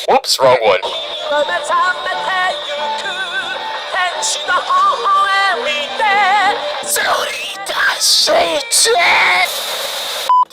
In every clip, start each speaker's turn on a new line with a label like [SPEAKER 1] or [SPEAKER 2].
[SPEAKER 1] Whoops, wrong one.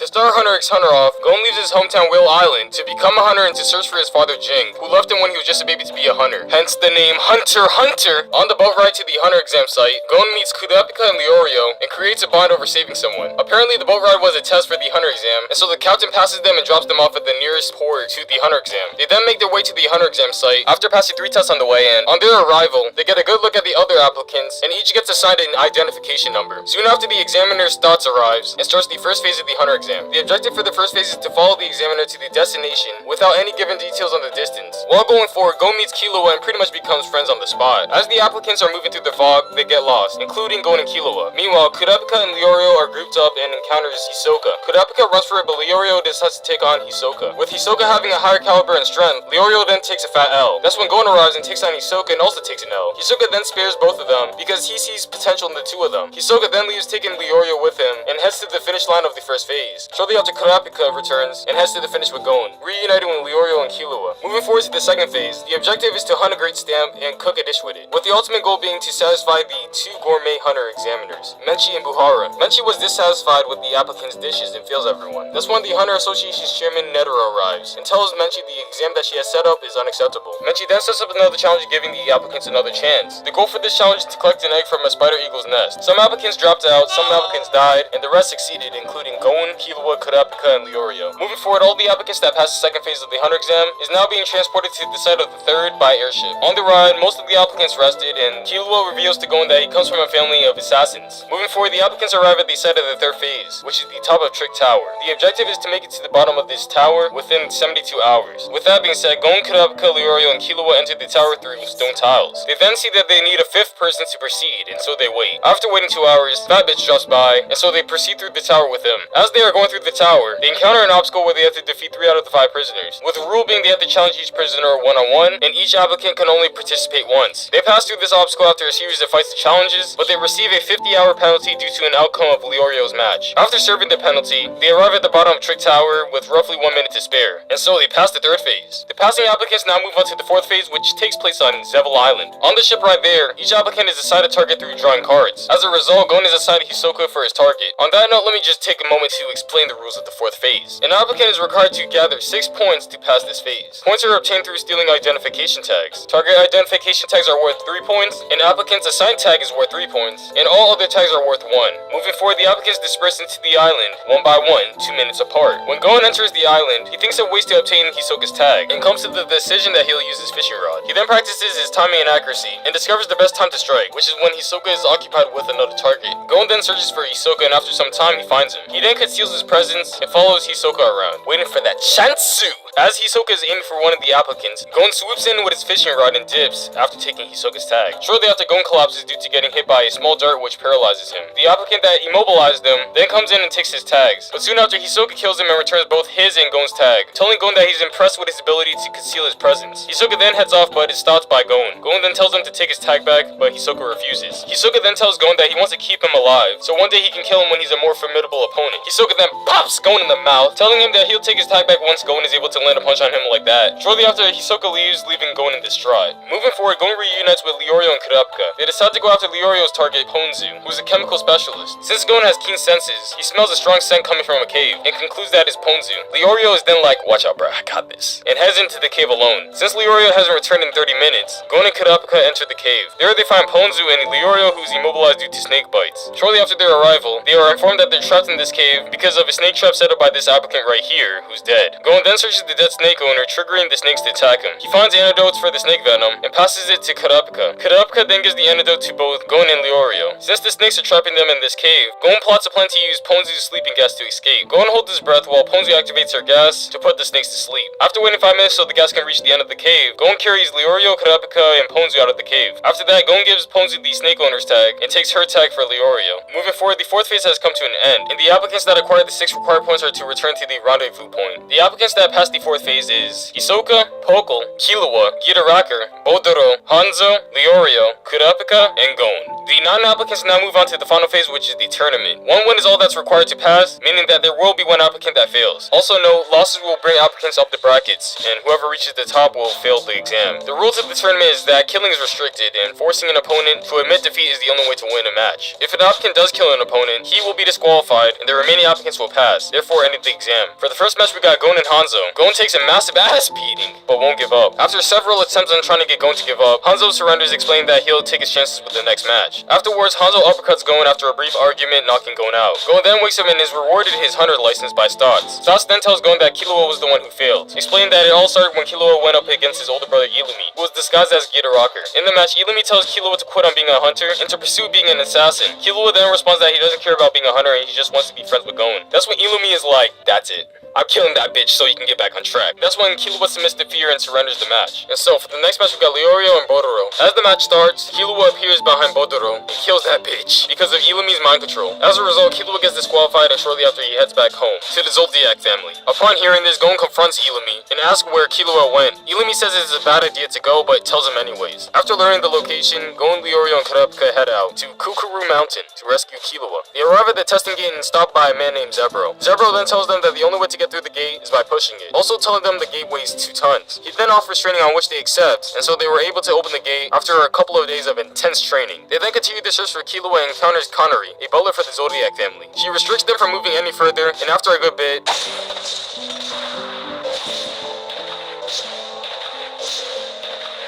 [SPEAKER 1] To start Hunter x Hunter off, Gon leaves his hometown Whale Island to become a hunter and to search for his father Jing, who left him when he was just a baby to be a hunter. Hence the name Hunter x Hunter. On the boat ride to the hunter exam site, Gon meets Kurapika and Leorio and creates a bond over saving someone. Apparently the boat ride was a test for the hunter exam, and so the captain passes them and drops them off at the nearest port to the hunter exam. They then make their way to the hunter exam site after passing 3 tests on the way in. On their arrival, they get a good look at the other applicants, and each gets assigned an identification number. Soon after, the examiner's thoughts arrives and starts the first phase of the hunter exam. The objective for the first phase is to follow the examiner to the destination without any given details on the distance. While going forward, Gon meets Killua and pretty much becomes friends on the spot. As the applicants are moving through the fog, they get lost, including Gon and Killua. Meanwhile, Kurapika and Leorio are grouped up and encounters Hisoka. Kurapika runs for it, but Leorio decides to take on Hisoka. With Hisoka having a higher caliber and strength, Leorio then takes a fat L. That's when Gon arrives and takes on Hisoka and also takes an L. Hisoka then spares both of them because he sees potential in the two of them. Hisoka then leaves, taking Leorio with him, and heads to the finish line of the first phase. Shortly after, Kurapika returns and heads to the finish with Gon, reuniting with Leorio and Killua. Moving forward to the second phase, the objective is to hunt a great stamp and cook a dish with it, with the ultimate goal being to satisfy the 2 gourmet hunter examiners, Menchi and Buhara. Menchi was dissatisfied with the applicants' dishes and fails everyone. That's when the Hunter Association's chairman Netero arrives and tells Menchi the exam that she has set up is unacceptable. Menchi then sets up another challenge, giving the applicants another chance. The goal for this challenge is to collect an egg from a spider eagle's nest. Some applicants dropped out, some applicants died, and the rest succeeded, including Gon, Killua, Kurapika, and Leorio. Moving forward, all the applicants that passed the second phase of the hunter exam is now being transported to the site of the third by airship. On the ride, most of the applicants rested, and Killua reveals to Gon that he comes from a family of assassins. Moving forward, the applicants arrive at the site of the third phase, which is the top of Trick Tower. The objective is to make it to the bottom of this tower within 72 hours. With that being said, Gon, Kurapika, Leorio, and Killua enter the tower through stone tiles. They then see that they need a 5th person to proceed, and so they wait. After waiting 2 hours, Fat Bitch drops by, and so they proceed through the tower with him. As they are going through the tower, they encounter an obstacle where they have to defeat 3 out of the 5 prisoners, with the rule being they have to challenge each prisoner one-on-one, and each applicant can only participate once. They pass through this obstacle after a series of fights and challenges, but they receive a 50-hour penalty due to an outcome of Leorio's match. After serving the penalty, they arrive at the bottom of Trick Tower with roughly 1 minute to spare, and so they pass the 3rd phase. The passing applicants now move on to the 4th phase, which takes place on Zevel Island. On the ship right there, each applicant is assigned a target through drawing cards. As a result, Gon is assigned Hisoka for his target. On that note, let me just take a moment to explain the rules of the 4th phase. An applicant is required to gather 6 points to pass this phase. Points are obtained through stealing identification tags. Target identification tags are worth 3 points, an applicant's assigned tag is worth 3 points, and all other tags are worth 1. Moving forward, the applicants disperse into the island, one by one, 2 minutes apart. When Gon enters the island, he thinks of ways to obtain Hisoka's tag, and comes to the decision that he'll use his fishing rod. He then practices his timing and accuracy, and discovers the best time to strike, which is when Hisoka is occupied with another target. Gon then searches for Hisoka, and after some time, he finds him. He then conceals his presence, and follows Hisoka around, waiting for that chance. As Hisoka is aiming for one of the applicants, Gon swoops in with his fishing rod and dips after taking Hisoka's tag. Shortly after, Gon collapses due to getting hit by a small dart which paralyzes him. The applicant that immobilized him then comes in and takes his tags, but soon after, Hisoka kills him and returns both his and Gon's tag, telling Gon that he's impressed with his ability to conceal his presence. Hisoka then heads off but is stopped by Gon. Gon then tells him to take his tag back, but Hisoka refuses. Hisoka then tells Gon that he wants to keep him alive, so one day he can kill him when he's a more formidable opponent. Hisoka then pops Gon in the mouth, telling him that he'll take his tag back once Gon is able to land a punch on him like that. Shortly after, Hisoka leaves, leaving Gon in distraught. Moving forward, Gon reunites with Leorio and Kurapika. They decide to go after Leorio's target, Ponzu, who's a chemical specialist. Since Gon has keen senses, he smells a strong scent coming from a cave, and concludes that it's Ponzu. Leorio is then like, watch out bruh, I got this, and heads into the cave alone. Since Leorio hasn't returned in 30 minutes, Gon and Kurapika enter the cave. There they find Ponzu and Leorio, who's immobilized due to snake bites. Shortly after their arrival, they are informed that they're trapped in this cave because of a snake trap set up by this applicant right here, who's dead. Gon then searches the dead snake owner, triggering the snakes to attack him. He finds antidotes for the snake venom and passes it to Kurapika. Kurapika then gives the antidote to both Gon and Leorio. Since the snakes are trapping them in this cave, Gon plots a plan to use Ponzu's sleeping gas to escape. Gon holds his breath while Ponzu activates her gas to put the snakes to sleep. After waiting 5 minutes so the gas can reach the end of the cave, Gon carries Leorio, Kurapika, and Ponzu out of the cave. After that, Gon gives Ponzu the snake owner's tag and takes her tag for Leorio. Moving forward, the 4th phase has come to an end, and the applicants that acquired the 6 required points are to return to the rendezvous point. The applicants that passed the fourth phase is Hisoka, Pokol, Killua, Gitaraka, Bodoro, Hanzo, Leorio, Kurapika, and Gon. The non-applicants now move on to the final phase, which is the tournament. One win is all that's required to pass, meaning that there will be one applicant that fails. Also note, losses will bring applicants up the brackets, and whoever reaches the top will fail the exam. The rules of the tournament is that killing is restricted, and forcing an opponent to admit defeat is the only way to win a match. If an applicant does kill an opponent, he will be disqualified, and the remaining applicants will pass, therefore ending the exam. For the first match, we got Gon and Hanzo. Gon takes a massive ass beating, but won't give up. After several attempts on trying to get Gon to give up, Hanzo surrenders, explaining that he'll take his chances with the next match. Afterwards, Hanzo uppercuts Gon after a brief argument, knocking Gon out. Gon then wakes up and is rewarded his hunter license by Stotts. Stotts then tells Gon that Killua was the one who failed, explaining that it all started when Killua went up against his older brother Illumi, who was disguised as Gitaraka. In the match, Illumi tells Killua to quit on being a hunter and to pursue being an assassin. Killua then responds that he doesn't care about being a hunter and he just wants to be friends with Gon. That's when Illumi is like, that's it. I'm killing that bitch so you can get back on track. That's when Killua submits to fear and surrenders the match. And so, for the next match, we got Leorio and Bodoro. As the match starts, Killua appears behind Bodoro and kills that bitch because of Illumi's mind control. As a result, Killua gets disqualified and shortly after he heads back home to the Zoldyak family. Upon hearing this, Gon confronts Illumi and asks where Killua went. Illumi says it's a bad idea to go, but tells him anyways. After learning the location, Gon, Leorio, and Kurapika head out to Kukuru Mountain to rescue Killua. They arrive at the testing gate and stop by a man named Zebro. Zebro then tells them that the only way to get through the gate is by pushing it, also telling them the gate weighs 2 tons. He then offers training on which they accept, and so they were able to open the gate after a couple of days of intense training. They then continue the search for Killua and encounters Connery, a butler for the Zoldyak family. She restricts them from moving any further, and after a good bit,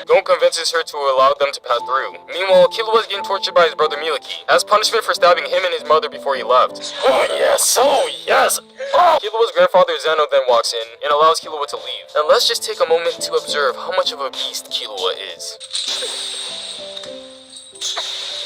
[SPEAKER 1] Gon convinces her to allow them to pass through. Meanwhile, Killua is getting tortured by his brother Miliki, as punishment for stabbing him and his mother before he left. Oh yes, oh yes! Oh. Killua's grandfather Zeno then walks in and allows Killua to leave. And let's just take a moment to observe how much of a beast Killua is.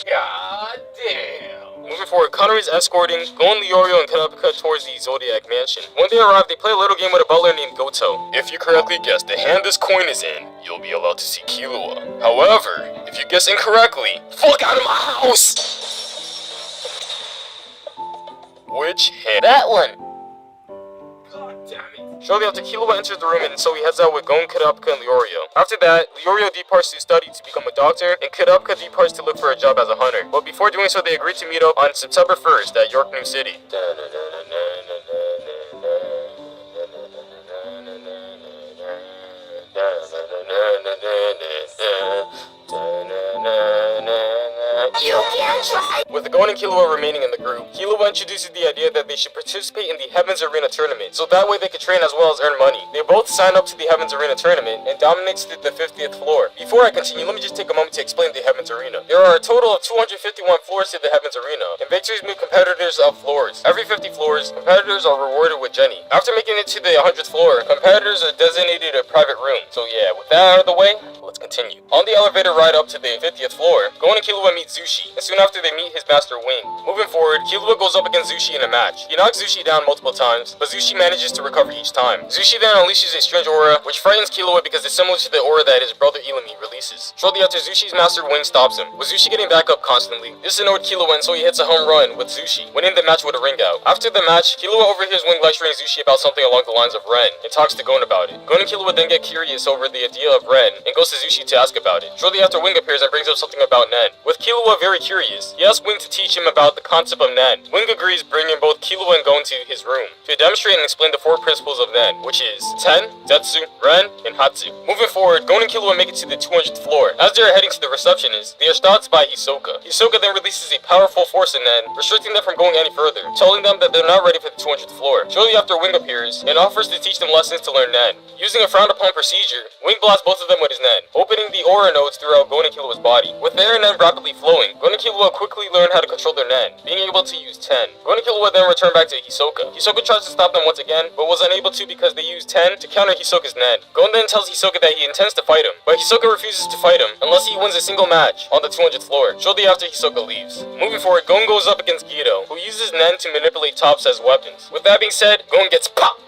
[SPEAKER 1] God damn. Moving forward, Connery is escorting Gon, Leorio, and Kurapika towards the Zoldyak mansion. When they arrive, they play a little game with a butler named Goto. If you correctly guess the hand this coin is in, you'll be allowed to see Killua. However, if you guess incorrectly, fuck out of my house! Which hand? That one! God damn it. Shortly after, Killua enters the room and so he heads out with Gon, Kurapika, and Leorio. After that, Leorio departs to study to become a doctor, and Kurapika departs to look for a job as a hunter. But before doing so, they agree to meet up on September 1st at York New City. With Gon and Killua remaining in the group, Killua introduces the idea that they should participate in the Heaven's Arena tournament, so that way they could train as well as earn money. They both sign up to the Heaven's Arena tournament, and Dominic did the 50th floor. Before I continue, let me just take a moment to explain the Heaven's Arena. There are a total of 251 floors to the Heaven's Arena, and victories move competitors up floors. Every 50 floors, competitors are rewarded with Jenny. After making it to the 100th floor, competitors are designated a private room. So yeah, with that out of the way, let's continue. On the elevator ride up to the 50th floor, Gon and Killua meet Zushi, and soon after they meet his master Wing. Moving forward, Killua goes up against Zushi in a match. He knocks Zushi down multiple times, but Zushi manages to recover each time. Zushi then unleashes a strange aura, which frightens Killua because it's similar to the aura that his brother Illumi releases. Shortly after, Zushi's master Wing stops him, with Zushi getting back up constantly. This annoyed Killua, and so he hits a home run with Zushi, winning the match with a ring out. After the match, Killua overhears Wing lecturing Zushi about something along the lines of Ren, and talks to Gon about it. Gon and Killua then get curious over the idea of Ren, and goes to Zushi to ask about it. Shortly after, Wing appears and brings up something about Nen. With Killua very curious, he asks Wing to teach him about the concept of Nen. Wing agrees, bringing both Killua and Gon to his room to demonstrate and explain the 4 principles of Nen, which is Ten, Zetsu, Ren, and Hatsu. Moving forward, Gon and Killua make it to the 200th floor. As they are heading to the receptionist, they are stopped by Hisoka. Hisoka then releases a powerful force in Nen, restricting them from going any further, telling them that they're not ready for the 200th floor. Shortly after, Wing appears and offers to teach them lessons to learn Nen. Using a frowned upon procedure, Wing blasts both of them with his Nen, opening the aura nodes throughout Gon and Killua's body. With their Nen rapidly flowing, Gon and Killua quickly learn how to control their Nen, being able to use 10. Gon and Killua then return back to Hisoka. Hisoka tries to stop them once again, but was unable to because they used 10 to counter Hisoka's Nen. Gon then tells Hisoka that he intends to fight him, but Hisoka refuses to fight him unless he wins a single match on the 200th floor. Shortly after, Hisoka leaves. Moving forward, Gon goes up against Gedo, who uses Nen to manipulate tops as weapons. With that being said, Gon gets pop,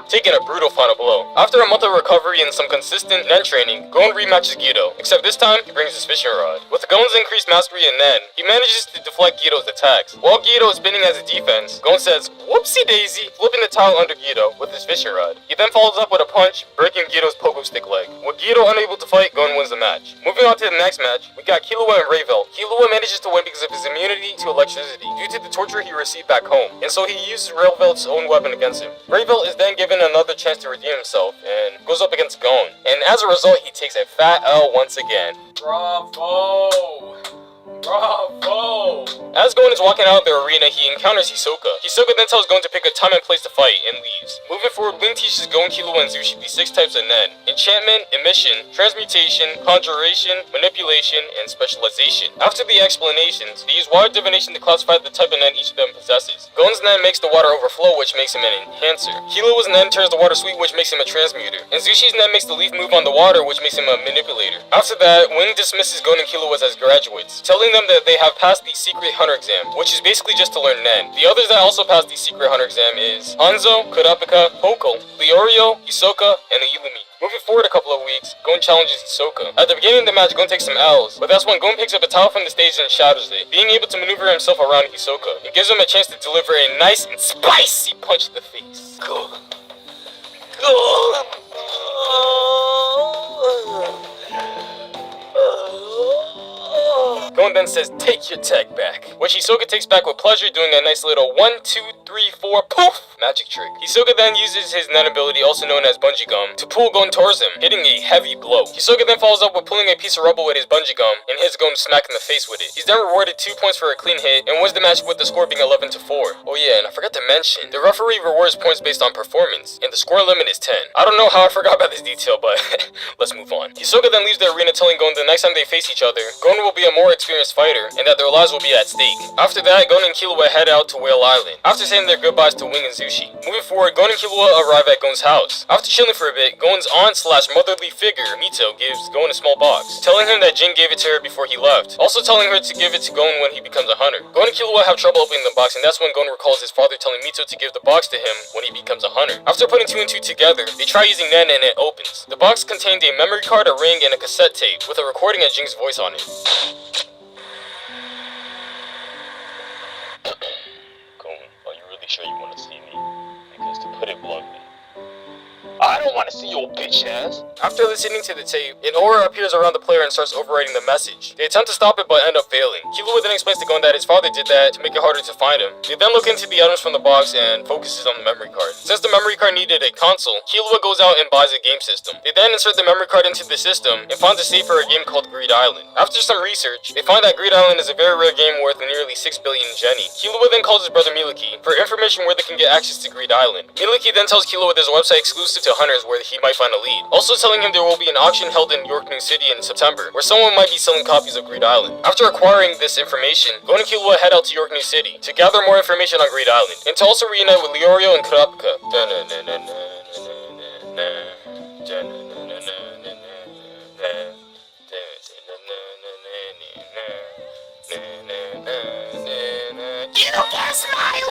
[SPEAKER 1] taking a brutal final blow. After a month of recovery and some consistent Nen training, Gon rematches rematches Gedo, except this time he brings his fishing rod. With Gon's increased mastery in Nen, he manages to deflect Gedo's attacks. While Gedo is spinning as a defense, Gon says, "Whoopsie daisy," flipping the tile under Gedo with his fishing rod. He then follows up with a punch, breaking Gedo's pogo stick leg. With Gedo unable to fight, Gon wins the match. Moving on to the next match, we got Killua and Rayvel. Killua manages to win because of his immunity to electricity due to the torture he received back home, and so he uses Rayvel's own weapon against him. Rayvel is then given another chance to redeem himself and goes up against Gon, and as a result he takes a fat L once again. Bravo! Bravo! As Gon is walking out of the arena, he encounters Hisoka. Hisoka then tells Gon to pick a time and place to fight, and leaves. Moving forward, Wing teaches Gon, Killua, and Zushi the 6 types of Nen: enchantment, emission, transmutation, conjuration, manipulation, and specialization. After the explanations, they use water divination to classify the type of Nen each of them possesses. Gon's Nen makes the water overflow, which makes him an enhancer. Killua's Nen turns the water sweet, which makes him a transmuter. And Zushi's Nen makes the leaf move on the water, which makes him a manipulator. After that, Wing dismisses Gon and Killua as graduates, telling them that they have passed the secret hunter exam, which is basically just to learn Nen. The others that also passed the secret hunter exam is Hanzo, Kurapika, Poko, Leorio, Hisoka, and Ilumi. Moving forward a couple of weeks, Gon challenges Hisoka. At the beginning of the match, Gon takes some L's, but that's when Gon picks up a towel from the stage and shatters it, being able to maneuver himself around Hisoka. It gives him a chance to deliver a nice and spicy punch to the face. Gon. Gon then says, "Take your tech back," which Hisoka takes back with pleasure, doing a nice little 1, 2, 3, 4 poof magic trick. Hisoka then uses his Nen ability, also known as bungee gum, to pull Gon towards him, hitting a heavy blow. Hisoka then follows up with pulling a piece of rubble with his bungee gum and hits Gon smack in the face with it. He's then rewarded 2 points for a clean hit and wins the match with the score being 11-4. Oh yeah, and I forgot to mention, the referee rewards points based on performance, and the score limit is 10. I don't know how I forgot about this detail, but let's move on. Hisoka then leaves the arena, telling Gon the next time they face each other, Gon will be a more experienced fighter, and that their lives will be at stake. After that, Gon and Killua head out to Whale Island, after saying their goodbyes to Wing and Zushi. Moving forward, Gon and Killua arrive at Gon's house. After chilling for a bit, Gon's aunt/motherly figure, Mito, gives Gon a small box, telling him that Jin gave it to her before he left, also telling her to give it to Gon when he becomes a hunter. Gon and Killua have trouble opening the box, and that's when Gon recalls his father telling Mito to give the box to him when he becomes a hunter. After putting 2 and 2 together, they try using Nen and it opens. The box contained a memory card, a ring, and a cassette tape, with a recording of Jing's voice on it. Gon, are you really sure you want to see me? Because to put it bluntly, I don't want to see your bitch ass. After listening to the tape, an aura appears around the player and starts overwriting the message. They attempt to stop it but end up failing. Killua then explains to Gon that his father did that to make it harder to find him. They then look into the items from the box and focuses on the memory card. Since the memory card needed a console, Killua goes out and buys a game system. They then insert the memory card into the system and finds a save for a game called Greed Island. After some research, they find that Greed Island is a very rare game worth nearly 6 billion Jenny. Killua then calls his brother Miliki for information where they can get access to Greed Island. Miliki then tells Killua there's a website exclusive to hunters where he might find a lead. Also telling him there will be an auction held in York New City in September, where someone might be selling copies of Greed Island. After acquiring this information, Gon and Killua head out to York New City to gather more information on Greed Island, and to also reunite with Leorio and Kurapika.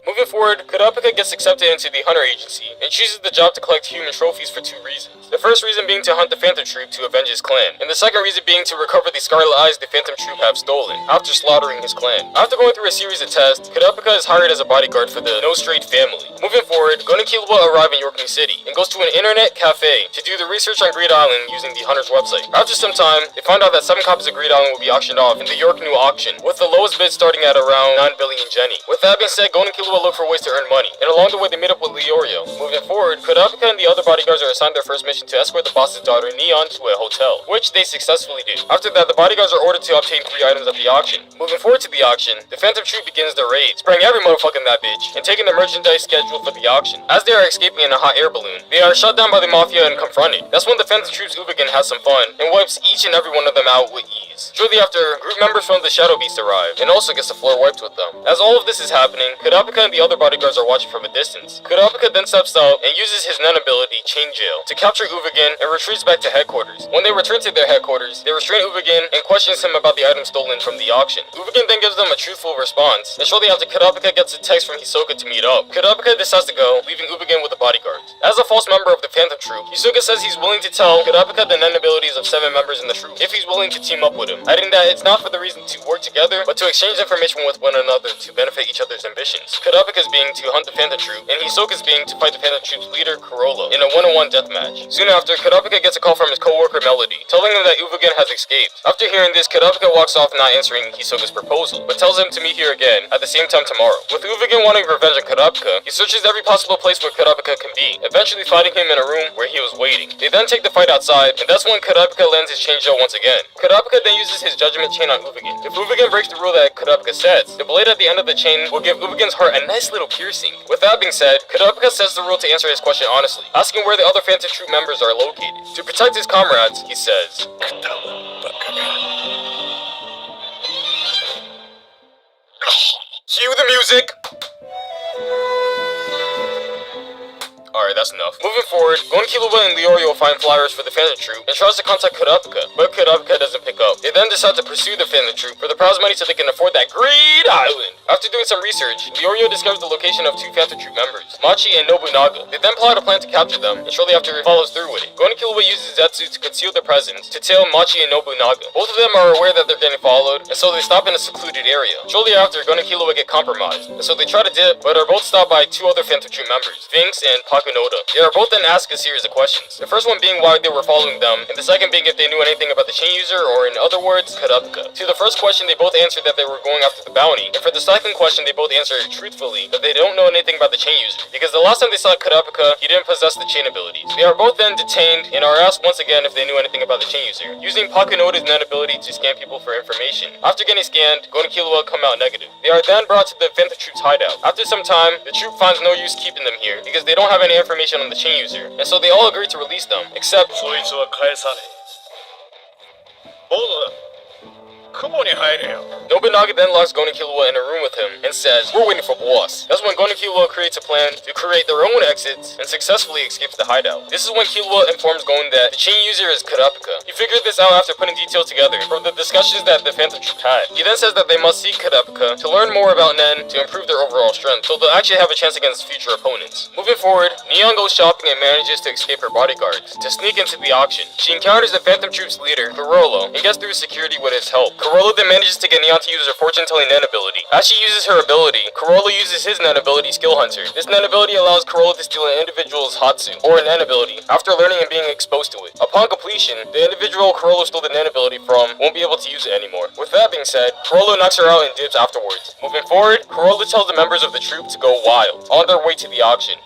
[SPEAKER 1] Moving forward, Kurapika gets accepted into the Hunter Agency and chooses the job to collect human trophies for 2 reasons. The first reason being to hunt the Phantom Troop to avenge his clan, and the second reason being to recover the Scarlet Eyes the Phantom Troop have stolen, after slaughtering his clan. After going through a series of tests, Kurapika is hired as a bodyguard for the No Strayed family. Moving forward, Gon and Killua arrive in York New City, and goes to an internet cafe to do the research on Greed Island using the Hunter's website. After some time, they find out that 7 copies of Greed Island will be auctioned off in the York New auction, with the lowest bid starting at around 9 billion Jenny. With that being said, Gon and Killua look for ways to earn money, and along the way they meet up with Leorio. Moving forward, Kurapika and the other bodyguards are assigned their first mission to escort the boss's daughter Neon to a hotel, which they successfully do. After that, the bodyguards are ordered to obtain 3 items at the auction. Moving forward to the auction, the Phantom Troop begins their raid, spraying every motherfucker in that bitch, and taking the merchandise scheduled for the auction. As they are escaping in a hot air balloon, they are shut down by the Mafia and confronted. That's when the Phantom Troop's Ubigan has some fun, and wipes each and every one of them out with ease. abilities. Shortly after, group members from the Shadow Beast arrive, and also gets the floor wiped with them. As all of this is happening, Kurapika and the other bodyguards are watching from a distance. Kurapika then steps out and uses his Nen ability, Chain Jail, to capture Uvagin and retreats back to headquarters. When they return to their headquarters, they restrain Uvagin and questions him about the items stolen from the auction. Uvagin then gives them a truthful response, and shortly after, Kurapika gets a text from Hisoka to meet up. Kurapika decides to go, leaving Uvagin with the bodyguards. As a false member of the Phantom Troop, Hisoka says he's willing to tell Kurapika the Nen abilities of 7 members in the troop if he's willing to team up with him, adding that it's not for the reason to work together, but to exchange information with one another to benefit each other's ambitions. Kurapika's being to hunt the Phantom Troop, and Hisoka's being to fight the Phantom Troop's leader, Corolla, in a one-on-one deathmatch. Soon after, Kurapika gets a call from his co-worker Melody, telling him that Uvagin has escaped. After hearing this, Kurapika walks off not answering Hisoka's proposal, but tells him to meet here again at the same time tomorrow. With Uvagin wanting revenge on Kurapika, he searches every possible place where Kurapika can be, eventually finding him in a room where he was waiting. They then take the fight outside, and that's when Kurapika lands his chain jail once again. Kurapika then uses his judgment chain on Uvagin. If Uvagin breaks the rule that Kurapika sets, the blade at the end of the chain will give Uvagin's heart a nice little piercing. With that being said, Kurapika sets the rule to answer his question honestly, asking where the other Phantom Troop members are located. To protect his comrades, he says, cue the music! Alright, that's enough. Moving forward, Gon Killua and Leorio find flyers for the Phantom Troop and tries to contact Kurapika, but Kurapika doesn't pick up. They then decide to pursue the Phantom Troop for the prize money so they can afford that great island. After doing some research, Leorio discovers the location of 2 Phantom Troop members, Machi and Nobunaga. They then plot a plan to capture them, and shortly after follows through with it. Gon Killua uses Zetsu to conceal their presence to tail Machi and Nobunaga. Both of them are aware that they're getting followed, and so they stop in a secluded area. Shortly after, Gon and Killua get compromised, and so they try to dip, but are both stopped by 2 other Phantom Troop members, Vinx and Pakunoda. They are both then asked a series of questions. The first one being why they were following them, and the second being if they knew anything about the chain user, or in other words, Kurapika. To the first question, they both answered that they were going after the bounty, and for the second question, they both answered truthfully that they don't know anything about the chain user, because the last time they saw Kurapika, he didn't possess the chain abilities. They are both then detained, and are asked once again if they knew anything about the chain user, using Pakunoda's Nen ability to scan people for information. After getting scanned, Gon and Killua come out negative. They are then brought to the Phantom Troop's hideout. After some time, the troop finds no use keeping them here, because they don't have any information on the chain user, and so they all agree to release them, except
[SPEAKER 2] そいつは返さねえ。ボードだ。雲に入れよ。
[SPEAKER 1] Nobunaga then locks Gon and Killua in a room with him and says, "We're waiting for boss." That's when Gon and Killua creates a plan to create their own exits and successfully escapes the hideout. This is when Killua informs Gon that the chain user is Kurapika. He figured this out after putting details together from the discussions that the Phantom Troop had. He then says that they must seek Kurapika to learn more about Nen to improve their overall strength, so they'll actually have a chance against future opponents. Moving forward, Neon goes shopping and manages to escape her bodyguards to sneak into the auction. She encounters the Phantom Troop's leader, Corolla, and gets through security with his help. Corolla then manages to get Neon to use her fortune-telling Nen ability. As she uses her ability, Corolla uses his Nen ability, Skill Hunter. This Nen ability allows Corolla to steal an individual's Hatsu, or a Nen ability, after learning and being exposed to it. Upon completion, the individual Corolla stole the Nen ability from won't be able to use it anymore. With that being said, Corolla knocks her out and dips afterwards. Moving forward, Corolla tells the members of the troop to go wild, on their way to the auction.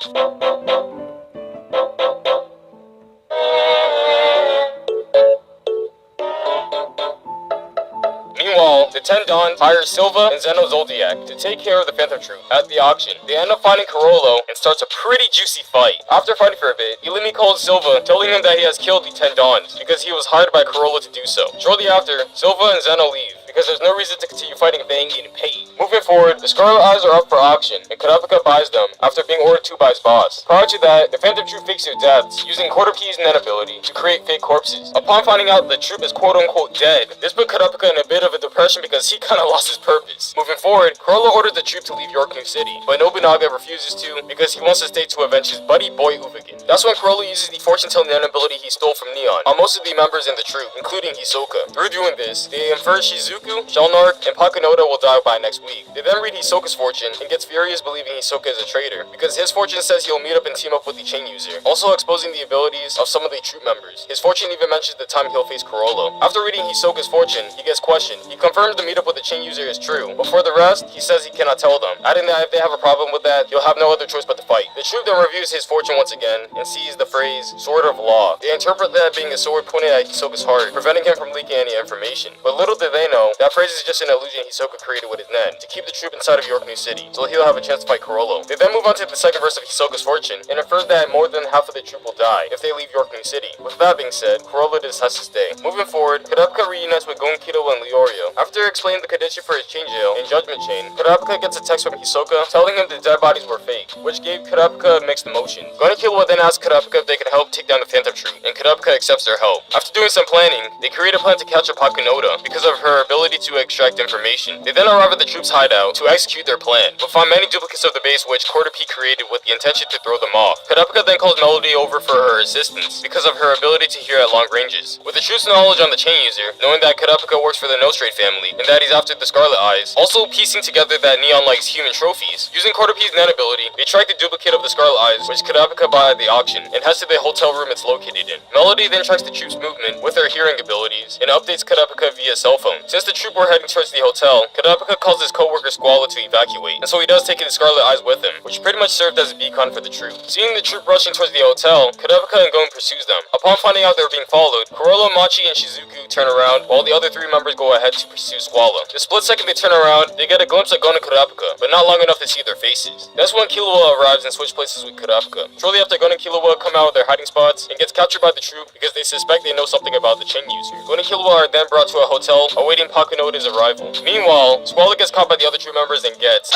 [SPEAKER 1] Meanwhile, the 10 Dons hire Silva and Zeno Zoldiak to take care of the Phantom Troop at the auction. They end up finding Corolla and starts a pretty juicy fight. After fighting for a bit, Illumi calls Silva, telling him that he has killed the 10 Dons because he was hired by Corolla to do so. Shortly after, Silva and Zeno leave, because there's no reason to continue fighting if they ain't getting paid. Moving forward, the Scarlet Eyes are up for auction, and Kurapika buys them after being ordered to by his boss. Prior to that, the Phantom Troop fakes their deaths, using Quarter P's Nen ability to create fake corpses. Upon finding out the troop is quote-unquote dead, this put Kurapika in a bit of a depression because he kinda lost his purpose. Moving forward, Corolla orders the troop to leave Yorknew City, but Nobunaga refuses to because he wants to stay to avenge his buddy boy Uvagin. That's when Corolla uses the fortune-telling Nen ability he stole from Neon on most of the members in the troop, including Hisoka. Through doing this, they infer Shizuku, Shelnark, and Pakunoda will die by next week. They then read Hisoka's fortune and gets furious believing Hisoka is a traitor, because his fortune says he'll meet up and team up with the chain user, also exposing the abilities of some of the troop members. His fortune even mentions the time he'll face Corolla. After reading Hisoka's fortune, he gets questioned. He confirms the meetup with the chain user is true, but for the rest, he says he cannot tell them, adding that if they have a problem with that, he'll have no other choice but to fight. The troop then reviews his fortune once again and sees the phrase, Sword of Law. They interpret that being a sword pointed at Hisoka's heart, preventing him from leaking any information. But little did they know, That phrase is just an illusion Hisoka created with his nen to keep the troop inside of York New City, so he'll have a chance to fight Kurolo. They then move on to the second verse of Hisoka's fortune, and infers that more than half of the troop will die if they leave York New City. With that being said, Kurolo decides to stay. Moving forward, Kurapika reunites with Gon Killua and Leorio. After explaining the condition for his chain jail and judgment chain, Kurapika gets a text from Hisoka telling him the dead bodies were fake, which gave Kurapika mixed emotions. Gon and Killua then ask Kurapika if they can help take down the Phantom Troop, and Kurapika accepts their help. After doing some planning, they create a plan to capture Pakunoda because of her ability to extract information. They then arrive at the troop's hideout to execute their plan, but find many duplicates of the base which Quarter P created with the intention to throw them off. Kurapika then calls Melody over for her assistance because of her ability to hear at long ranges. With the troop's knowledge on the chain user, knowing that Kurapika works for the Nostrade family and that he's after the Scarlet Eyes, also piecing together that Neon likes human trophies, using Quarter P's Nen ability, they track the duplicate of the Scarlet Eyes which Kurapika bought at the auction and heads to the hotel room it's located in. Melody then tracks the troop's movement with her hearing abilities and updates Kurapika via cell phone. Since the troop were heading towards the hotel, Kurapika calls his co-worker Squalla to evacuate, and so he does take the Scarlet Eyes with him, which pretty much served as a beacon for the troop. Seeing the troop rushing towards the hotel, Kurapika and Gon pursues them. Upon finding out they're being followed, Kurolo, Machi, and Shizuku turn around while the other three members go ahead to pursue Squalla. The split second they turn around, they get a glimpse of Gon and Kurapika, but not long enough to see their faces. That's when Killua arrives and switch places with Kurapika. Shortly after, Gon and Killua come out of their hiding spots and gets captured by the troop because they suspect they know something about the chain user. Gon and Killua are then brought to a hotel awaiting Pakunoda's arrival. Meanwhile, Squalla gets caught by the other troop members and gets...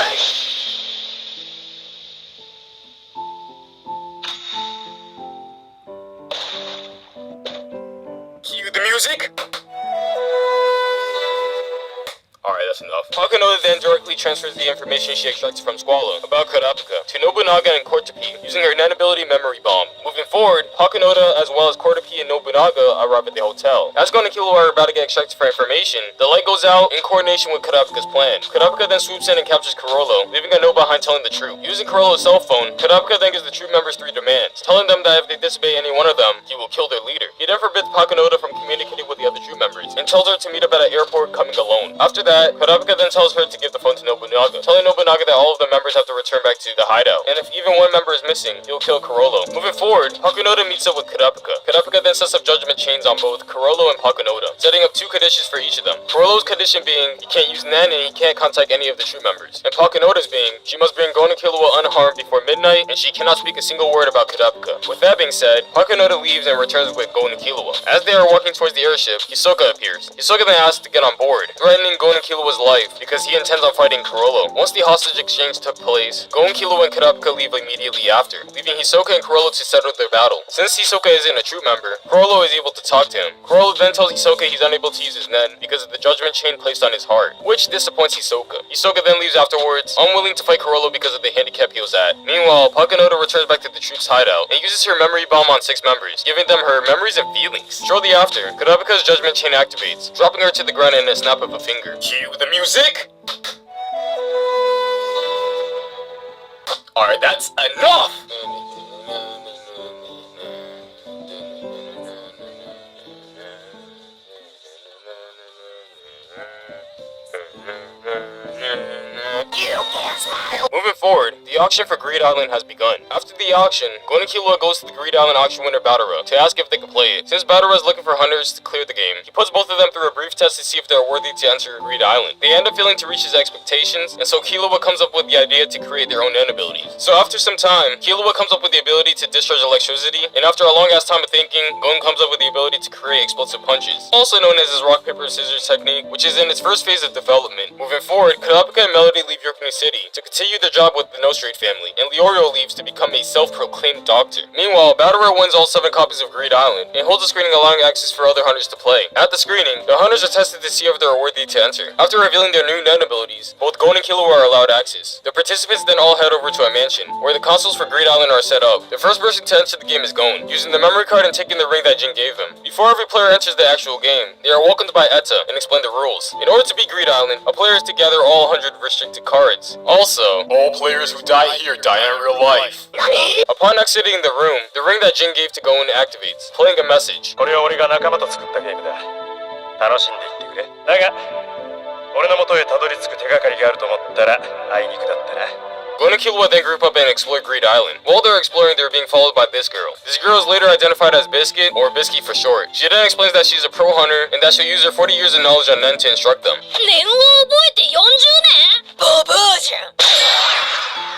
[SPEAKER 1] Cue the music! Alright, that's enough. Pakunoda then directly transfers the information she extracted from Squalla about Kurapika to Nobunaga and Quarter P using her Nen ability memory bomb. Moving forward, Pakunoda as well as Quarter P and Nobunaga arrive at the hotel. As Gon and Killua are about to get extracted for information, the light goes out in coordination with Kurapika's plan. Kurapika then swoops in and captures Kurolo, leaving a note behind telling the troop. Using Kurolo's cell phone, Kurapika then gives the troop members 3 demands, telling them that if they disobey any one of them, he will kill their leader. He then forbids Pakunoda from communicating with the other troop members, and tells her to meet up at an airport coming alone. After that, Kurapika then tells her to give the phone to Nobunaga, telling Nobunaga that all of the members have to return back to the hideout, and if even one member is missing, he'll kill Kurolo. Moving forward, Pakunoda meets up with Kurapika. Kurapika then sets up judgment chains on both Kurolo and Pakunoda, setting up 2 conditions for each of them. Kurolo's condition being, he can't use Nen and he can't contact any of the troop members, and Pakunoda's being, she must bring Gon and Killua unharmed before midnight, and she cannot speak a single word about Kurapika. With that being said, Pakunoda leaves and returns with Gon and Killua. As they are walking towards the airship, Hisoka appears. Hisoka then asks to get on board, threatening Gon and Killua's life because he intends on fighting Kurolo. Once the hostage exchange took place, Gon, Killua, and Kurapika leave immediately after, leaving Hisoka and Kurolo to settle their battle. Since Hisoka isn't a troop member, Kurolo is able to talk to him. Kurolo then tells Hisoka he's unable to use his Nen because of the judgment chain placed on his heart, which disappoints Hisoka. Hisoka then leaves afterwards, unwilling to fight Kurolo because of the handicap he was at. Meanwhile, Pakunoda returns back to the troop's hideout and uses her memory bomb on 6 members, giving them her memories and feelings. Shortly after, Kurapika's judgment chain activates, dropping her to the ground in a snap of a finger. Cue the music! Alright, that's enough! Moving forward, the auction for Greed Island has begun. After the auction, Gon and Killua goes to the Greed Island auction winner Badara to ask if they can play it. Since Badara is looking for hunters to clear the game, he puts both of them through a brief test to see if they're worthy to enter Greed Island. They end up failing to reach his expectations, and so Killua comes up with the idea to create their own Nen abilities. So after some time, Killua comes up with the ability to discharge electricity, and after a long ass time of thinking, Gon comes up with the ability to create explosive punches, also known as his rock paper scissors technique, which is in its first phase of development. Moving forward, Kurapika and Melody leave York New City to continue their job with the Nostrade family, and Leorio leaves to become a self-proclaimed doctor. Meanwhile, Badara wins all 7 copies of Greed Island and holds a screening allowing access for other hunters to play. At the screening, the hunters are tested to see if they are worthy to enter. After revealing their new Nen abilities, both Gon and Killua are allowed access. The participants then all head over to a mansion, where the consoles for Greed Island are set up. The first person to enter the game is Gon, using the memory card and taking the ring that Jin gave him. Before every player enters the actual game, they are welcomed by Etta and explain the rules. In order to beat Greed Island, a player is to gather all 100 restricted cards. Also, all players who die here die in real life. Upon exiting the room, the ring that Jin gave to Gon activates, playing a message.
[SPEAKER 2] これは俺が仲間と作ったゲームだ。楽しんでいってくれ。だが、俺の元へたどり着く手がかりがあると思ったらあいにくだったな。
[SPEAKER 1] Gon and Killua then group up and explore Greed Island. While they're exploring, they're being followed by this girl. This girl is later identified as Biscuit, or Bisky for short. She then explains that she's a pro hunter and that she'll use her 40 years of knowledge on Nen to instruct them.
[SPEAKER 3] 年を覚えて40年ババアじゃん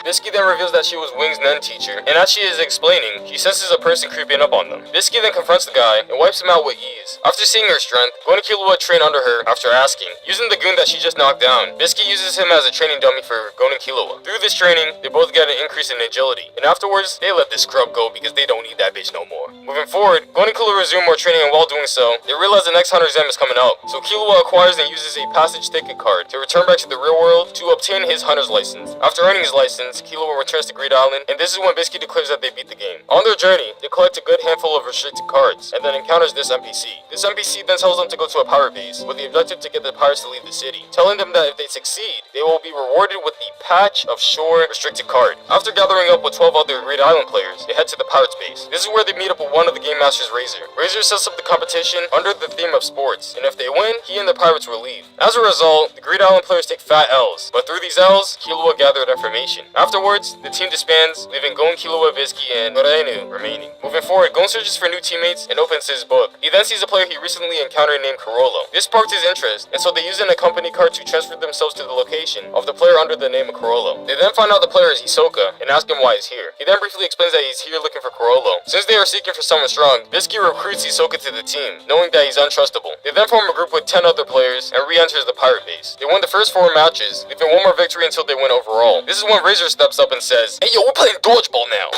[SPEAKER 1] Bisky then reveals that she was Wing's Nen teacher, and as she is explaining, she senses a person creeping up on them. Bisky then confronts the guy and wipes him out with ease. After seeing her strength, Gon and Killua train under her after asking. Using the goon that she just knocked down, Bisky uses him as a training dummy for Gon and Killua. Through this training, they both get an increase in agility, and afterwards, they let this scrub go because they don't need that bitch no more. Moving forward, Gon and Killua resume more training, and while doing so, they realize the next hunter exam is coming up. So Killua acquires and uses a passage ticket card to return back to the real world to obtain his hunter's license. After earning his license, Killua returns to Greed Island, and this is when Bisky declares that they beat the game. On their journey, they collect a good handful of restricted cards, and then encounters this NPC. This NPC then tells them to go to a pirate base, with the objective to get the pirates to leave the city, telling them that if they succeed, they will be rewarded with the Patch of Shore restricted card. After gathering up with 12 other Greed Island players, they head to the pirates base. This is where they meet up with one of the game masters, Razor. Razor sets up the competition under the theme of sports, and if they win, he and the pirates will leave. As a result, the Greed Island players take fat L's, but through these L's, Killua gathered information. Afterwards, the team disbands, leaving Gon, Killua, Bisky, and Morenu remaining. Moving forward, Gon searches for new teammates and opens his book. He then sees a player he recently encountered named Carollo. This sparked his interest, and so they use an accompany card to transfer themselves to the location of the player under the name of Carollo. They then find out the player is Hisoka and ask him why he's here. He then briefly explains that he's here looking for Carollo. Since they are seeking for someone strong, Bisky recruits Hisoka to the team, knowing that he's untrustable. They then form a group with 10 other players and re-enters the pirate base. They win the first 4 matches, leaving one more victory until they win overall. This is when Razor steps up and says, "Hey yo, we're playing dodgeball now."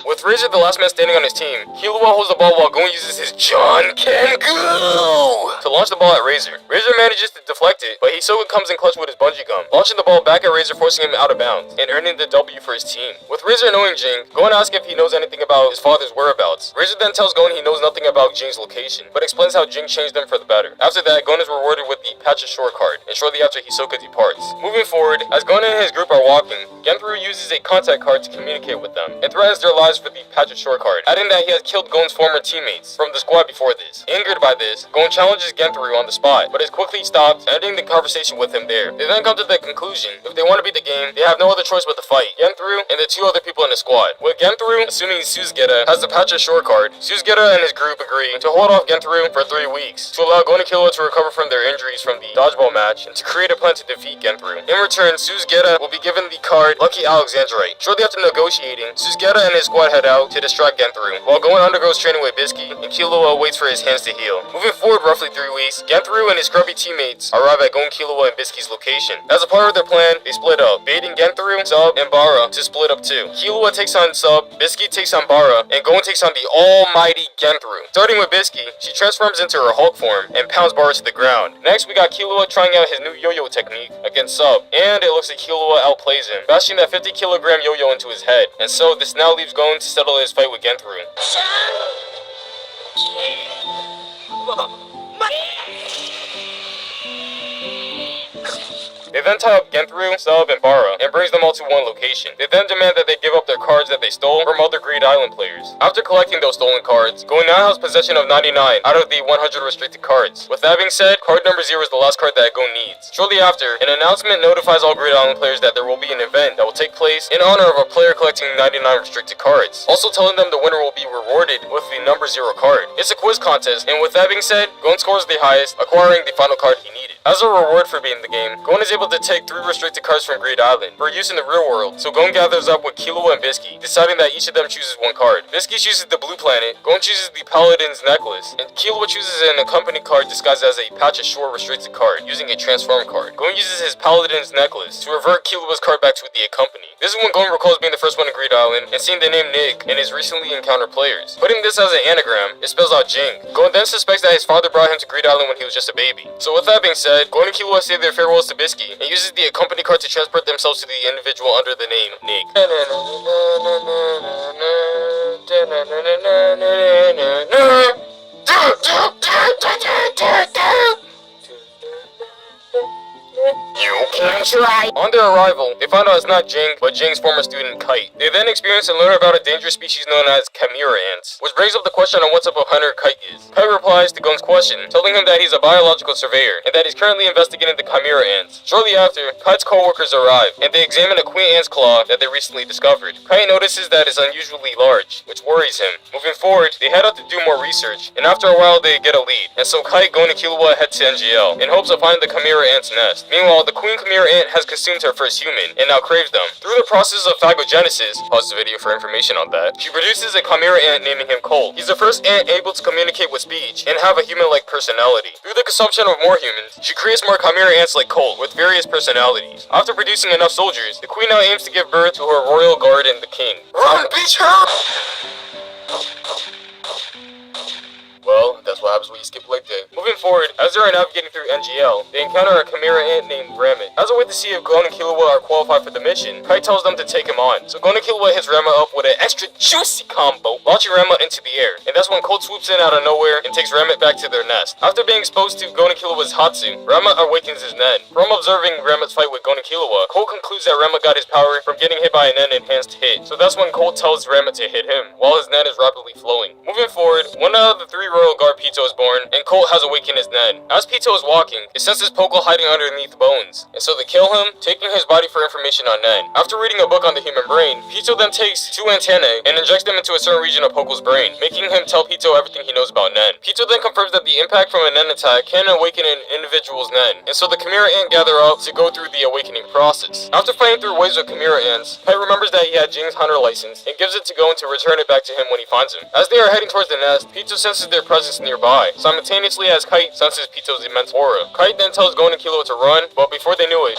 [SPEAKER 1] With Razor the last man standing on his team, Killua holds the ball while Gon uses his John Kengu to launch the ball at Razor. Razor manages to deflect it, but Hisoka comes in clutch with his bungee gum, launching the ball back at Razor, forcing him out of bounds, and earning the W for his team. With Razor knowing Jing, Gon asks if he knows anything about his father's whereabouts. Razor then tells Gon he knows nothing about Jing's location, but explains how Jing changed them for the better. After that, Gon is rewarded with the Patch of Shore card, and shortly after Hisoka departs. Moving forward, as Gon and his group are walking, Genthru uses a contact card to communicate with them, and threatens their lives for the Patch of Shore card, adding that he has killed Gon's former teammates from the squad before this. Angered by this, Gon challenges Genthru on the spot, but is quickly stopped, ending the conversation with him there. They then come to the conclusion, if they want to beat the game, they have no other choice but to fight Genthru and the 2 other people in the squad. With Genthru, assuming Suzugeta has the Patch of Shore card, Suzugeta and his group agree to hold off Genthru for 3 weeks, to allow Gon and Killua to recover from their injuries from the dodgeball match, and to create a plan to defeat Genthru. In return, Suzugeta will be given the card Lucky Alexandrite. Shortly after negotiating, Suzugeta and his squad head out to distract Genthru, while Gon undergoes training with Bisky, and Killua waits for his hands to heal. Moving forward roughly 3 weeks, Genthru and his scrubby teammates arrive at Gon, Killua, and Bisky's location. As a part of their plan, they split up, baiting Genthru, Sub, and Bara to split up too. Killua takes on Sub, Bisky takes on Bara, and Gon takes on the almighty Genthru. Starting with Bisky, she transforms into her Hulk form and pounds Bara to the ground. Next, we got Killua trying out his new yo-yo technique against Sub, and it looks like Killua outplays him, bashing that 50-kilogram yo-yo into his head. And so, this now leaves Gon to settle his fight with Genthru. They then tie up Genthru, Sub, and Bara, and brings them all to one location. They then demand that they give up their cards that they stole from other Greed Island players. After collecting those stolen cards, Gon now has possession of 99 out of the 100 restricted cards. With that being said, card number 0 is the last card that Gon needs. Shortly after, an announcement notifies all Greed Island players that there will be an event that will take place in honor of a player collecting 99 restricted cards, also telling them the winner will be rewarded with the number 0 card. It's a quiz contest, and with that being said, Gon scores the highest, acquiring the final card he needed. As a reward for beating the game, Gon is able to take 3 restricted cards from Greed Island for use in the real world, so Gon gathers up with Killua and Bisky, deciding that each of them chooses 1 card. Bisky chooses the blue planet, Gon chooses the Paladin's necklace, and Killua chooses an accompany card disguised as a Patch of Shore restricted card, using a transform card. Gon uses his Paladin's necklace to revert Killua's card back to the accompany. This is when Gon recalls being the first one in Greed Island and seeing the name Nig and his recently encountered players. Putting this as an anagram, it spells out Jing. Gon then suspects that his father brought him to Greed Island when he was just a baby. So with that being said, Gon and Killua say their farewells to Bisky and uses the accompany card to transport themselves to the individual under the name Nig. You can try. On their arrival, they find out it's not Jing, but Jing's former student Kite. They then experience and learn about a dangerous species known as chimera ants, which brings up the question on what type of hunter Kite is. Kite replies to Gong's question, telling him that he's a biological surveyor, and that he's currently investigating the chimera ants. Shortly after, Kite's co-workers arrive, and they examine a queen ant's claw that they recently discovered. Kite notices that it's unusually large, which worries him. Moving forward, they head out to do more research, and after a while they get a lead, and so Kite, Gon, and Killua head to NGL, in hopes of finding the chimera ant's nest. Meanwhile, the queen chimera ant has consumed her first human, and now craves them. Through the process of phagogenesis, pause the video for information on that, she produces a chimera ant naming him Colt. He's the first ant able to communicate with speech, and have a human-like personality. Through the consumption of more humans, she creates more chimera ants like Colt, with various personalities. After producing enough soldiers, the queen now aims to give birth to her royal guard and the king. Run, beach her! Well, that's what happens when you skip leg day. Moving forward, as they are navigating through NGL, they encounter a chimera ant named Ramit. As a way to see if Gon and Killua are qualified for the mission, Kite tells them to take him on. So Gon and Killua hits Ramit up with an extra juicy combo, launching Ramit into the air. And that's when Colt swoops in out of nowhere and takes Ramit back to their nest. After being exposed to Gon and Killua's Hatsu, Ramit awakens his Nen. From observing Ramit's fight with Gon and Killua, Colt concludes that Ramit got his power from getting hit by a Nen enhanced hit. So that's when Colt tells Ramit to hit him, while his Nen is rapidly flowing. Moving forward, one out of the 3 royal guard Pito is born, and Colt has awakened his Nen. As Pito is walking, it senses Poco hiding underneath bones, and so they kill him, taking his body for information on Nen. After reading a book on the human brain, Pito then takes 2 antennae and injects them into a certain region of Poco's brain, making him tell Pito everything he knows about Nen. Pito then confirms that the impact from a Nen attack can awaken an individual's Nen, and so the chimera ant gather up to go through the awakening process. After fighting through waves of chimera ants, Kite remembers that he had Jing's hunter license and gives it to Gon to return it back to him when he finds him. As they are heading towards the nest, Pito senses their presence nearby, simultaneously as Kite senses Pito's immense aura. Kite then tells Gon and Killua to run, but before they knew it,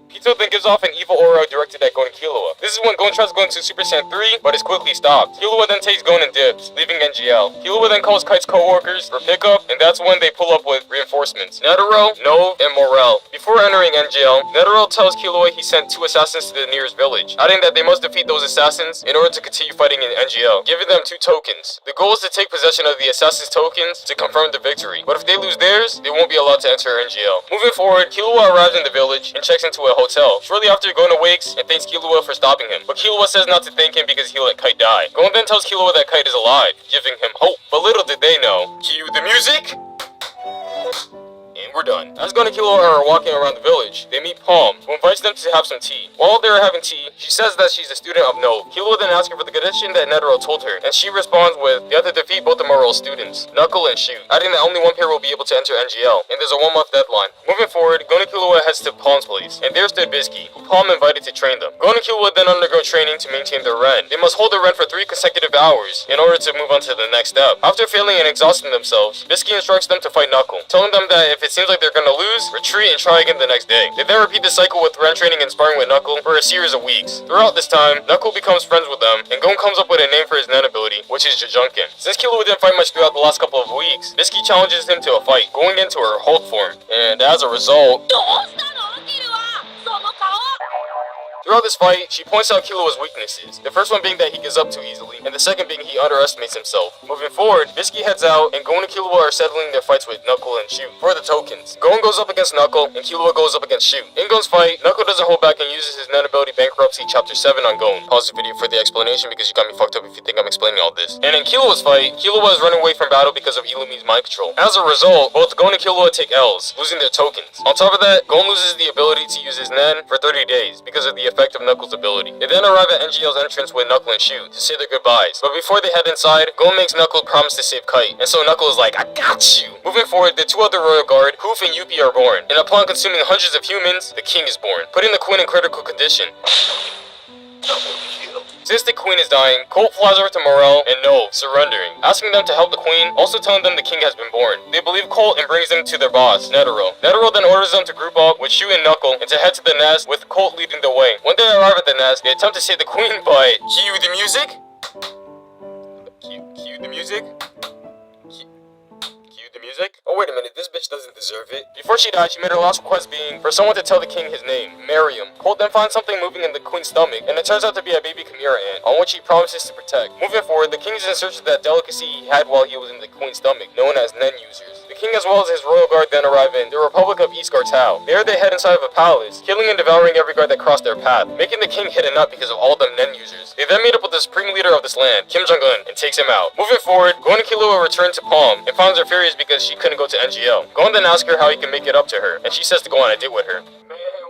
[SPEAKER 1] Pito then gives off an evil aura directed at Gon and Killua. This is when Gon tries to go into Super Saiyan 3, but is quickly stopped. Killua then takes Gon and dips, leaving NGL. Killua then calls Kite's co-workers for pickup, and that's when they pull up with reinforcements: Netero, Nove, and Morel. Before entering NGL, Netero tells Killua he sent 2 assassins to the nearest village, adding that they must defeat those assassins in order to continue fighting in NGL, giving them 2 tokens. The goal is to take possession of the assassins' tokens to confirm the victory, but if they lose theirs, they won't be allowed to enter NGL. Moving forward, Killua arrives in the village and checks into a hotel. Shortly after, Gon awakes and thanks Killua for stopping him, but Killua says not to thank him because he let Kite die. Gon then tells Killua that Kite is alive, giving him hope, but little did they know. Cue the music! And we're done. As Gon and Killua are walking around the village, they meet Palm, who invites them to have some tea. While they are having tea, she says that she's a student of Nove. Killua then asks her for the condition that Netero told her, and she responds with, they have to defeat both the Morel students, Knuckle and Shoot, adding that only one pair will be able to enter NGL, and there's a 1-month deadline. Moving forward, Gon and Killua heads to Palm's place, and there stood Bisky, who Palm invited to train them. Gon and Killua then undergo training to maintain their Ren. They must hold their Ren for 3 consecutive hours in order to move on to the next step. After failing and exhausting themselves, Bisky instructs them to fight Knuckle, telling them that if it seems like they're gonna lose, retreat and try again the next day. They then repeat the cycle with Ren training and sparring with Knuckle for a series of weeks. Throughout this time, Knuckle becomes friends with them, and Gon comes up with a name for his Nen ability, which is Jajunkin. Since Killua didn't fight much throughout the last couple of weeks, Bisky challenges him to a fight, going into her Hulk form, and as a result,
[SPEAKER 3] どうしたのキルはその顔
[SPEAKER 1] throughout this fight, she points out Killua's weaknesses, the first one being that he gives up too easily, and the second being he underestimates himself. Moving forward, Bisky heads out, and Gon and Killua are settling their fights with Knuckle and Shoot for the tokens. Gon goes up against Knuckle, and Killua goes up against Shoot. In Gon's fight, Knuckle doesn't hold back and uses his Nen ability Bankruptcy Chapter 7 on Gon. Pause the video for the explanation because you got me fucked up if you think I'm explaining all this. And in Killua's fight, Killua is running away from battle because of Illumine's mind control. As a result, both Gon and Killua take L's, losing their tokens. On top of that, Gon loses the ability to use his Nen for 30 days because of the effect of Knuckle's ability. They then arrive at NGL's entrance with Knuckle and Shoot to say their goodbyes. But before they head inside, Gon makes Knuckle promise to save Kite, and so Knuckle is like, I got you! Moving forward, the 2 other Royal Guard, Hoof and Yuppie, are born, and upon consuming hundreds of humans, the king is born, putting the queen in critical condition. Since the queen is dying, Colt flies over to Morel and Nove, surrendering, asking them to help the queen, also telling them the king has been born. They believe Colt and brings them to their boss, Netero. Netero then orders them to group up with Shoot and Knuckle and to head to the nest with Colt leading the way. When they arrive at the nest, they attempt to save the queen, but cue the music? Cue the music? Cue the music? Oh wait a minute, this bitch doesn't deserve it. Before she died, she made her last request being for someone to tell the king his name, marry him. Colt then finds something moving in the queen's stomach, and it turns out to be a baby chimera ant, on which he promises to protect. Moving forward, the king is in search of that delicacy he had while he was in the queen's stomach, known as Nen users. The king as well as his royal guard then arrive in the Republic of East Gartau. There they head inside of a palace, killing and devouring every guard that crossed their path, making the king hit a nut because of all them Nen users. They then meet up with the supreme leader of this land, Kim Jong-un, and takes him out. Moving forward, Gon and Killua return to Palm and finds her furious because she couldn't go to NGL. Gon then asks her how he can make it up to her, and she says to go on a date with her.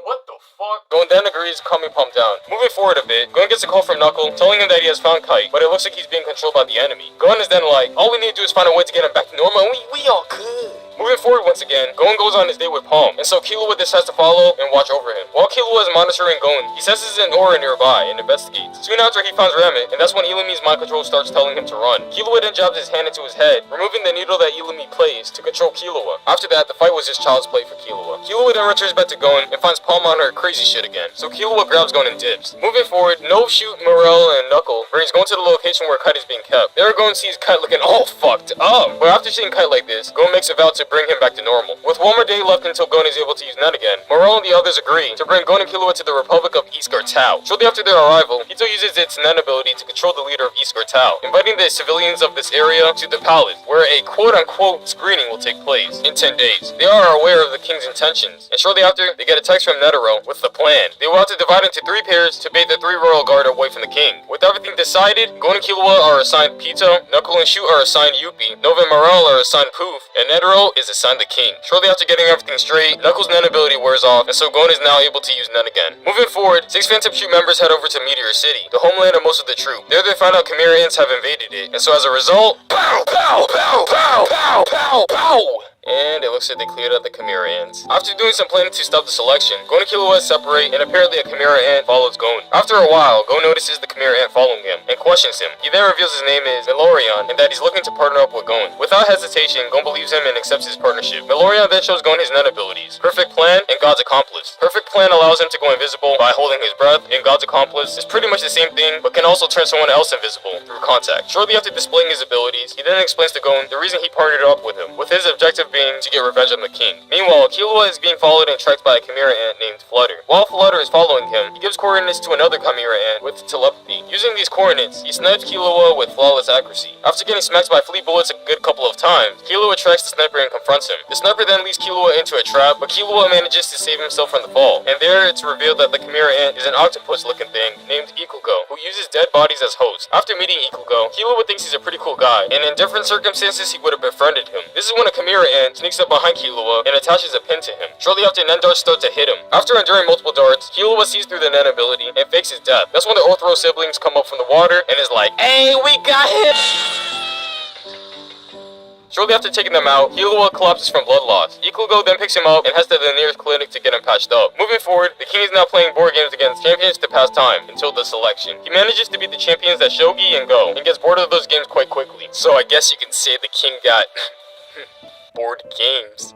[SPEAKER 1] What the fuck? Gon then agrees, calming Palm down. Moving forward a bit, Gon gets a call from Knuckle, telling him that he has found Kite, but it looks like he's being controlled by the enemy. Gon is then like, all we need to do is find a way to get him back to normal, and we all good. Moving forward once again, Gon goes on his date with Palm, and so Killua decides to follow and watch over him. While Killua is monitoring Gon, he senses an aura nearby and investigates. Soon after, he finds Ramit, and that's when Illumi's mind control starts telling him to run. Killua then jabs his hand into his head, removing the needle that Illumi plays to control Killua. After that, the fight was just child's play for Killua. Killua then returns back to Gon and finds Palm on her crazy shit again, so Killua grabs Gon and dips. Moving forward, Nov, Shoot, Morel, and Knuckle brings Gon to the location where Kite is being kept. There, Gon sees Kite looking all fucked up, but after seeing Kite like this, Gon makes a vow to bring him back to normal. With one more day left until Gon is able to use Nen again, Morel and the others agree to bring Gon and Killua to the Republic of East Gartau. Shortly after their arrival, Hito uses its Nen ability to control the leader of East Gartau, inviting the civilians of this area to the palace, where a quote-unquote screening will take place in 10 days. They are aware of the king's intentions, and shortly after, they get a text from Netero with the plan. They will have to divide into 3 pairs to bait the 3 royal guard away from the king. With everything decided, Gon and Killua are assigned Pito, Knuckle and Shoot are assigned Yuppie, Nova and Morel are assigned Poof, and Netero is assigned the king. Shortly after getting everything straight, Knuckles' Nen ability wears off, and so Gon is now able to use Nen again. Moving forward, 6 Phantom Shoot members head over to Meteor City, the homeland of most of the troop. There they find out Chimera ants have invaded it, and so as a result, pow, pow, pow, pow, pow, pow, pow. And it looks like they cleared out the Chimera ants. After doing some planning to stop the selection, Gon and Killua separate, and apparently a Chimera ant follows Gon. After a while, Gon notices the Chimera ant following him, and questions him. He then reveals his name is Melorion, and that he's looking to partner up with Gon. Without hesitation, Gon believes him and accepts his partnership. Melorion then shows Gon his Nen abilities, Perfect Plan and God's Accomplice. Perfect Plan allows him to go invisible by holding his breath, and God's Accomplice is pretty much the same thing, but can also turn someone else invisible through contact. Shortly after displaying his abilities, he then explains to Gon the reason he partnered up with him, with his objective being to get revenge on the king. Meanwhile, Killua is being followed and tracked by a Chimera ant named Flutter. While Flutter is following him, he gives coordinates to another Chimera ant with telepathy. Using these coordinates, he snipes Killua with flawless accuracy. After getting smacked by flea bullets a good couple of times, Killua tracks the sniper and confronts him. The sniper then leads Killua into a trap, but Killua manages to save himself from the fall. And there it's revealed that the Chimera ant is an octopus-looking thing named Ikugo, who uses dead bodies as hosts. After meeting Ikugo, Killua thinks he's a pretty cool guy, and in different circumstances he would have befriended him. This is when a Chimera ant sneaks up behind Killua and attaches a pin to him. Shortly after, Nen darts start to hit him. After enduring multiple darts, Killua sees through the Nen ability and fakes his death. That's when the Orthro siblings come up from the water and is like, "Hey, we got him!" Shortly after taking them out, Killua collapses from blood loss. Ikugo then picks him up and heads to the nearest clinic to get him patched up. Moving forward, the king is now playing board games against champions to pass time until the selection. He manages to beat the champions at Shogi and Go, and gets bored of those games quite quickly. So I guess you can say the king got board games.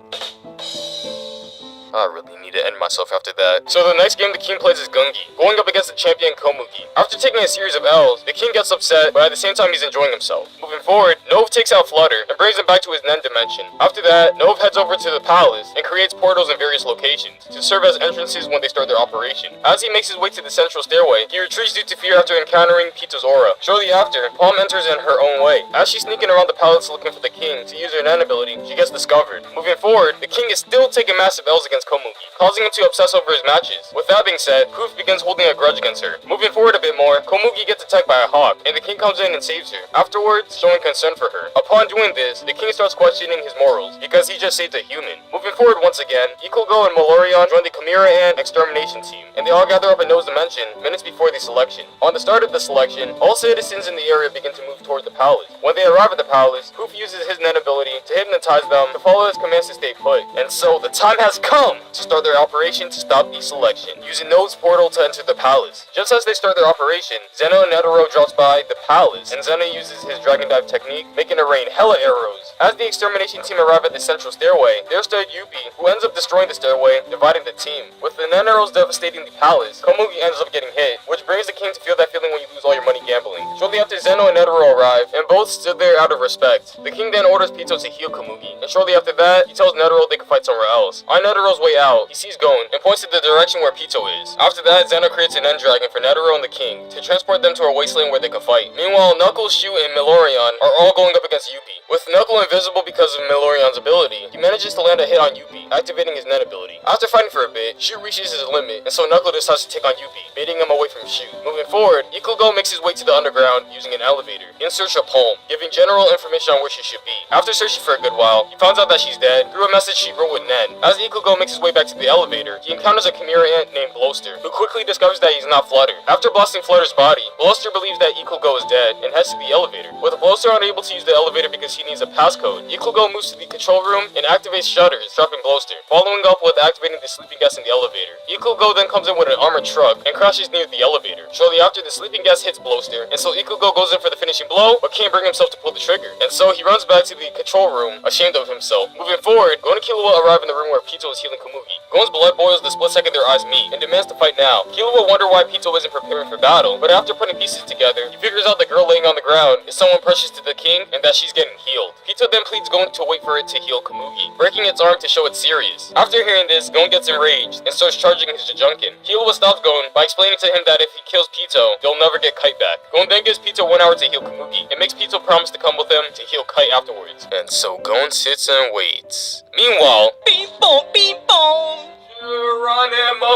[SPEAKER 1] I really need to end myself after that. So the next game the king plays is Gungi, going up against the champion Komugi. After taking a series of L's, the king gets upset, but at the same time he's enjoying himself. Moving forward, Nov takes out Flutter and brings him back to his Nen dimension. After that, Nov heads over to the palace and creates portals in various locations to serve as entrances when they start their operation. As he makes his way to the central stairway, he retreats due to fear after encountering Pito's aura. Shortly after, Palm enters in her own way. As she's sneaking around the palace looking for the king to use her Nen ability, she gets discovered. Moving forward, the king is still taking massive L's against Komugi, causing him to obsess over his matches. With that being said, Poof begins holding a grudge against her. Moving forward a bit more, Komugi gets attacked by a hawk, and the king comes in and saves her, afterwards showing concern for her. Upon doing this, the king starts questioning his morals, because he just saved a human. Moving forward once again, Ikugo and Melorion join the Chimera Ant extermination team, and they all gather up in No's dimension minutes before the selection. On the start of the selection, all citizens in the area begin to move towards the palace. When they arrive at the palace, Poof uses his Nen ability to hypnotize them to follow his commands to stay put. And so, the time has come! Palm to start their operation to stop the selection, using Node's portal to enter the palace. Just as they start their operation, Zeno and Netero drops by the palace, and Zeno uses his dragon dive technique, making it rain hella arrows. As the extermination team arrive at the central stairway, there stood Yuppie, who ends up destroying the stairway, dividing the team. With the Neteros devastating the palace, Komugi ends up getting hit, which brings the king to feel that feeling when you lose all your money gambling. Shortly after, Zeno and Netero arrive, and both stood there out of respect. The king then orders Pito to heal Komugi, and shortly after that, he tells Netero they can fight somewhere else. On Netero's way out, he sees Gon, and points to the direction where Pito is. After that, Zeno creates an end dragon for Netero and the king, to transport them to a wasteland where they can fight. Meanwhile, Knuckles, Shu, and Milorion are all going up against Yuppie. With Knuckle invisible because of Milorion's ability, he manages to land a hit on Yuppie, activating his net ability. After fighting for a bit, Shu reaches his limit, and so Knuckle decides to take on Yuppie, baiting him away from Shu. Moving forward, Ikugo makes his way to the underground using an elevator, in search of Palm, giving general information on where she should be. After searching for a good while, he finds out that she's dead through a message she wrote with Nen. As Ikugo makes his way back to the elevator, he encounters a Chimera ant named Bloster, who quickly discovers that he's not Flutter. After blasting Flutter's body, Bloster believes that Ikugo is dead and heads to the elevator. With Bloster unable to use the elevator because he needs a passcode, Ikugo moves to the control room and activates shutters, trapping Bloster, following up with activating the sleeping gas in the elevator. Ikugo then comes in with an armored truck and crashes near the elevator. Shortly after, the sleeping gas hits Bloster, and so Ikugo goes in for the finishing blow, but can't bring himself to pull the trigger. And so he runs back to the control room, ashamed of himself. Moving forward, Gon and Killua arrive in the room where Pito is healing Komugi. Gon's blood boils the split second their eyes meet, and demands to fight now. Killua wonder why Pito isn't preparing for battle, but after putting pieces together, he figures out the girl laying on the ground is someone precious to the king, and that she's getting healed. Pito then pleads Gon to wait for it to heal Komugi, breaking its arm to show it's serious. After hearing this, Gon gets enraged and starts charging his Jajunkin. Killua stops Gon by explaining to him that if he kills Pito, they'll never get Kite back. Gon then gives Pito 1 hour to heal Komugi, and makes Pito promise to come with him to heal Kite afterwards. And so Gon sits and waits. Meanwhile,
[SPEAKER 3] Beep boom, beep boom.
[SPEAKER 1] Geronimo!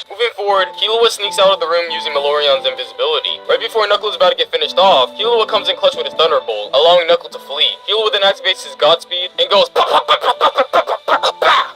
[SPEAKER 1] Moving forward, Killua sneaks out of the room using Milorion's invisibility. Right before Knuckle is about to get finished off, Killua comes in clutch with his Thunderbolt, allowing Knuckle to flee. Killua then activates his Godspeed and goes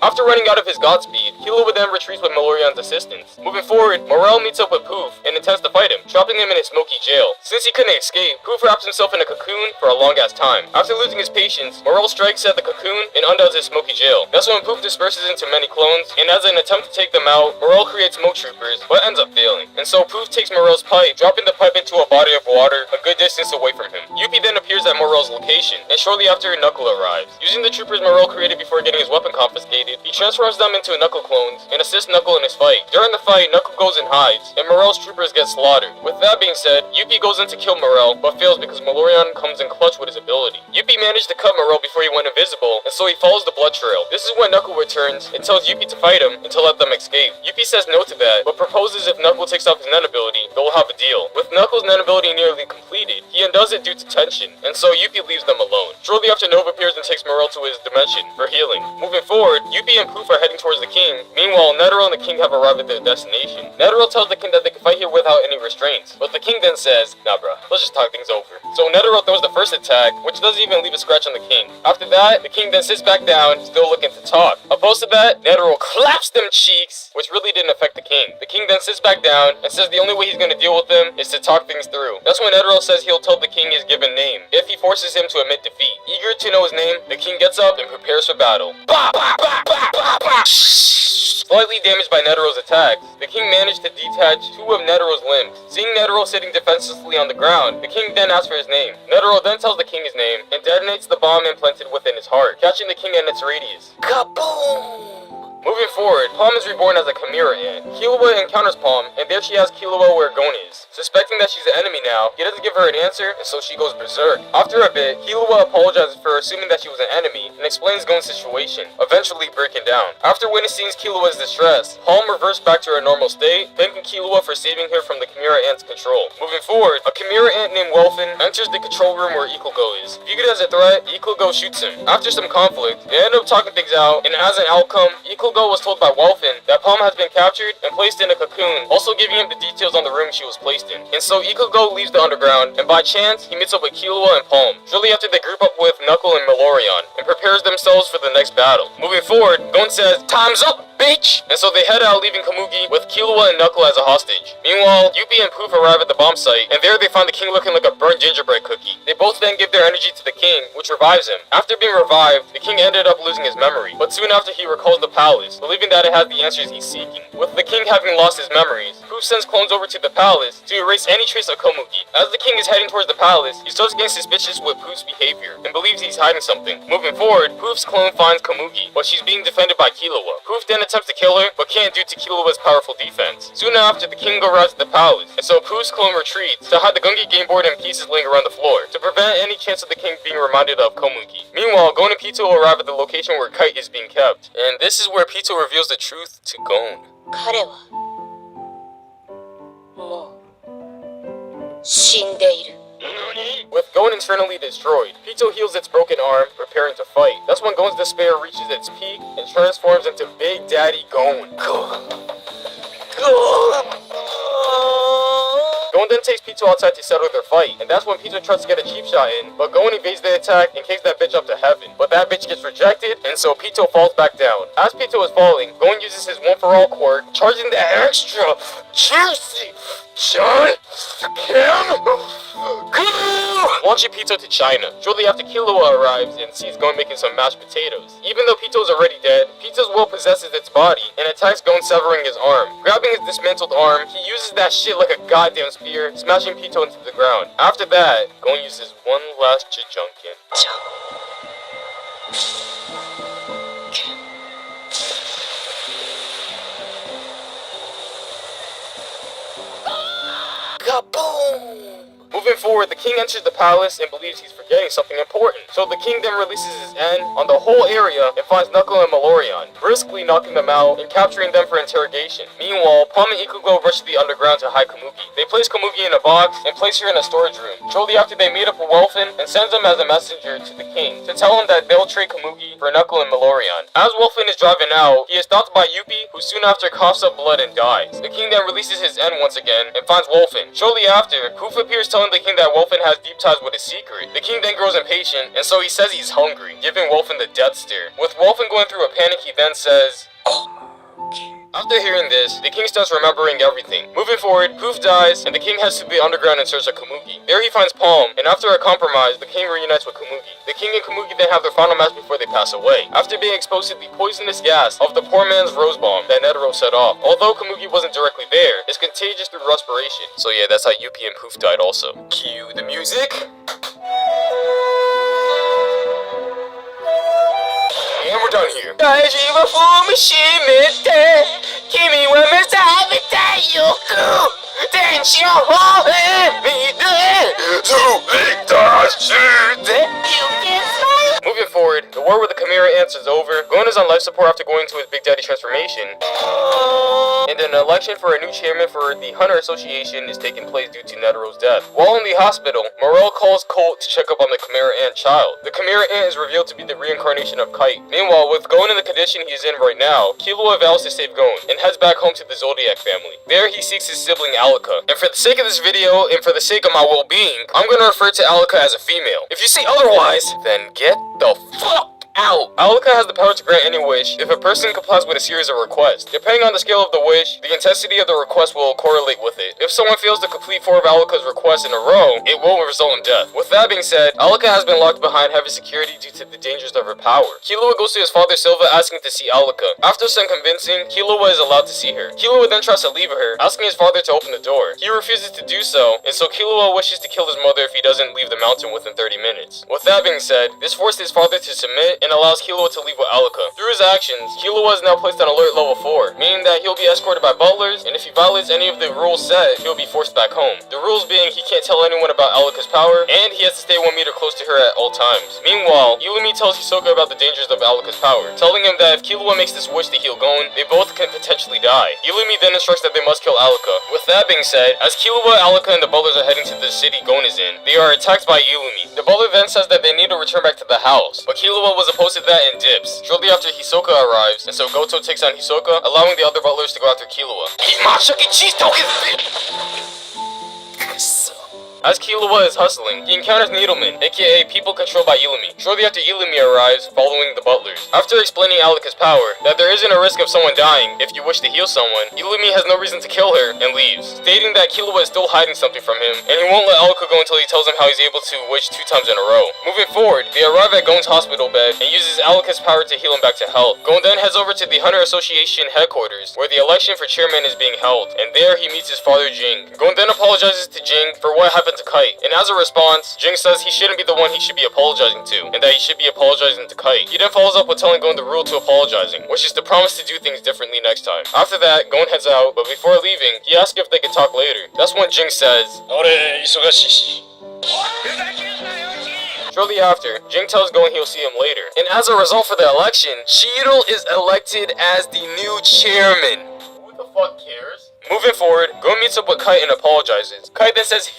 [SPEAKER 1] After running out of his Godspeed, Killua then retreats with Milorion's assistance. Moving forward, Morel meets up with Poof and intends to fight him, trapping him in his smoky jail. Since he couldn't escape, Poof wraps himself in a cocoon for a long-ass time. After losing his patience, Morel strikes at the cocoon and undoes his smoky jail. That's when Poof disperses into many clones, and as an attempt to take them out, Morel creates Smoke Troopers, but ends up failing. And so Poof takes Morel's pipe, dropping the pipe into a body of water a good distance away from him. Yuppie then appears at Morel's location, and shortly after, Knuckle arrives. Using the troopers Morel created before getting his weapon confiscated, he transforms them into Knuckle clones and assists Knuckle in his fight. During the fight, Knuckle goes and hides, and Morel's troopers get slaughtered. With that being said, Yuppie goes in to kill Morel, but fails because Milorion comes in clutch with his ability. Yuppie managed to cut Morel before he went invisible, and so he follows the blood trail. This is when Knuckle returns and tells Yuppie to fight him and to let them escape. Yuppie says no to that, but proposes if Knuckle takes off his net ability, they'll have a deal. With Knuckle's net ability nearly completed, he undoes it due to tension, and so Yuppie leaves them alone. Shortly after, Nova appears and takes Morel to his dimension for healing. Moving forward, Yuppie and Poof are heading towards the king. Meanwhile, Netero and the king have arrived at their destination. Netero tells the king that they can fight here without any restraints, but the king then says, nah bruh, let's just talk things over. So Netero throws the first attack, which doesn't even leave a scratch on the king. After that, the king then sits back down, still looking to talk. Opposed to that, Netero claps them cheeks, which really didn't affect the king. The king then sits back down and says the only way he's gonna deal with them is to talk things through. That's when Netero says he'll tell the king his given name, if he forces him to admit defeat. Eager to know his name, the king gets up and prepares for battle. Bah, bah, bah, bah, bah, bah. Slightly damaged by Netero's attacks, the king managed to detach 2 of Netero's limbs. Seeing Netero sitting defenselessly on the ground, the king then asks for his name. Netero then tells the king his name and detonates the bomb implanted within his heart, catching the king in its radius. Kaboom! Moving forward, Palm is reborn as a Chimera ant. Killua encounters Palm, and there she asks Killua where Gon is. Suspecting that she's an enemy now, he doesn't give her an answer, and so she goes berserk. After a bit, Killua apologizes for assuming that she was an enemy, and explains Gon's situation, eventually breaking down. After witnessing Killua's distress, Palm reverts back to her normal state, thanking Killua for saving her from the Chimera ant's control. Moving forward, a Chimera ant named Welfin enters the control room where Ikugo is. Viewed as a threat, Ikugo shoots him. After some conflict, they end up talking things out, and as an outcome, Ikugo was told by Welfin that Palm has been captured and placed in a cocoon, also giving him the details on the room she was placed in. And so Ikugo leaves the underground, and by chance, he meets up with Killua and Palm. Shortly after, they group up with Knuckle and Milorion, and prepares themselves for the next battle. Moving forward, Gon says, "Time's up!" bitch! And so they head out, leaving Komugi with Killua and Knuckle as a hostage. Meanwhile, Yuppie and Poof arrive at the bomb site, and there they find the king looking like a burnt gingerbread cookie. They both then give their energy to the king, which revives him. After being revived, the king ended up losing his memory, but soon after he recalls the palace, believing that it has the answers he's seeking. With the king having lost his memories, Poof sends clones over to the palace to erase any trace of Komugi. As the king is heading towards the palace, he starts getting suspicious with Poof's behavior, and believes he's hiding something. Moving forward, Poof's clone finds Komugi, but she's being defended by Killua. Poof then attempts to kill her, but can't due to Killua's powerful defense. Soon after, the king arrives at the palace, and so Poof's clone retreats to hide the Gungi game board and pieces laying around the floor, to prevent any chance of the king being reminded of Komugi. Meanwhile, Gon and Pito arrive at the location where Kite is being kept, and this is where Pito reveals the truth to Gon.
[SPEAKER 3] 彼はもう死んでいる。
[SPEAKER 1] With Gon internally destroyed, Pito heals its broken arm, preparing to fight. That's when Gon's despair reaches its peak and transforms into Big Daddy Gon. Gon then takes Pito outside to settle their fight, and that's when Pito tries to get a cheap shot in, but Gon evades the attack and kicks that bitch up to heaven. But that bitch gets rejected, and so Pito falls back down. As Pito is falling, Gon uses his one-for-all quirk, charging the extra juicy John launching Pito to China. Shortly after, Killua arrives and sees Gon making some mashed potatoes. Even though Pito is already dead, Pito's will possesses its body and attacks Gon, severing his arm. Grabbing his dismantled arm, he uses that shit like a goddamn spear, smashing Pito into the ground. After that, Gon uses one last Jajunkin. Kaboom! Moving forward, the king enters the palace and believes he's forgetting something important. So the king then releases his N on the whole area and finds Knuckle and Malorion, briskly knocking them out and capturing them for interrogation. Meanwhile, Plum and Ikugo rush to the underground to hide Komugi. They place Komugi in a box and place her in a storage room. Shortly after, they meet up with Welfin and sends him as a messenger to the king to tell him that they'll trade Komugi for Knuckle and Malorion. As Welfin is driving out, he is stopped by Yuppie, who soon after coughs up blood and dies. The king then releases his N once again and finds Welfin. Shortly after, Poof appears telling the king that Welfin has deep ties with his secret. The king then grows impatient, and so he says he's hungry, giving Welfin the death stare. With Welfin going through a panic, he then says, After hearing this, the king starts remembering everything. Moving forward, Poof dies, and the king heads to the underground in search of Komugi. There he finds Palm, and after a compromise, the king reunites with Komugi. The king and Komugi then have their final match before they pass away, after being exposed to the poisonous gas of the poor man's rose bomb that Netero set off. Although Komugi wasn't directly there, it's contagious through respiration. So yeah, that's how Yuppie and Poof died also. Cue the music. And we're done here. Moving forward, the war with the Chimera Ants is over. Gon is on life support after going to his Big Daddy transformation. And an election for a new chairman for the Hunter Association is taking place due to Netero's death. While in the hospital, Morel calls Colt to check up on the Chimera Ant child. The Chimera Ant is revealed to be the reincarnation of Kite. Meanwhile, with Gon in the condition he is in right now, Killua vows to save Gon and heads back home to the Zodiac family. There he seeks his sibling Alaka. And for the sake of this video and for the sake of my well-being, I'm gonna refer to Alaka as a female. If you say otherwise, then get the fuck out! Alaka has the power to grant any wish if a person complies with a series of requests. Depending on the scale of the wish, the intensity of the request will correlate with it. If someone fails to complete 4 of Alaka's requests in a row, it will result in death. With that being said, Alaka has been locked behind heavy security due to the dangers of her power. Killua goes to his father Silva asking to see Alaka. After some convincing, Killua is allowed to see her. Killua then tries to leave her, asking his father to open the door. He refuses to do so, and so Killua wishes to kill his mother if he doesn't leave the mountain within 30 minutes. With that being said, this forced his father to submit and allows Killua to leave with Alaka. Through his actions, Killua is now placed on alert level 4, meaning that he'll be escorted by butlers, and if he violates any of the rules set, he'll be forced back home. The rules being he can't tell anyone about Alaka's power, and he has to stay 1 meter close to her at all times. Meanwhile, Illumi tells Hisoka about the dangers of Alaka's power, telling him that if Killua makes this wish to heal Gon, they both can potentially die. Illumi then instructs that they must kill Alaka. With that being said, as Killua, Alaka, and the butlers are heading to the city Gon is in, they are attacked by Illumi. The butler then says that they need to return back to the house, but Killua was opposed to that and dips. Shortly after, Hisoka arrives, and so Goto takes on Hisoka, allowing the other butlers to go after Killua. Eat my Chuck E. Cheese tokens, bitch! As Killua is hustling, he encounters Needleman, aka people controlled by Illumi. Shortly after Illumi arrives, following the butlers. After explaining Alika's power, that there isn't a risk of someone dying if you wish to heal someone, Illumi has no reason to kill her and leaves, stating that Killua is still hiding something from him, and he won't let Alika go until he tells him how he's able to wish 2 times in a row. Moving forward, they arrive at Gon's hospital bed and uses Alika's power to heal him back to health. Gon then heads over to the Hunter Association headquarters, where the election for chairman is being held, and there he meets his father Jing. Gon then apologizes to Jing for what happened to Kite, and as a response, Jing says he shouldn't be the one he should be apologizing to, and that he should be apologizing to Kite. He then follows up with telling Gon the rule to apologizing, which is to promise to do things differently next time. After that, Gon heads out, but before leaving, he asks if they could talk later. That's when Jing says,
[SPEAKER 2] 俺忙しいし
[SPEAKER 1] Shortly after, Jing tells Gon he'll see him later. And as a result for the election, Cheadle is elected as the new chairman. Who the fuck cares? Moving forward, Gon meets up with Kite and apologizes. Kite then says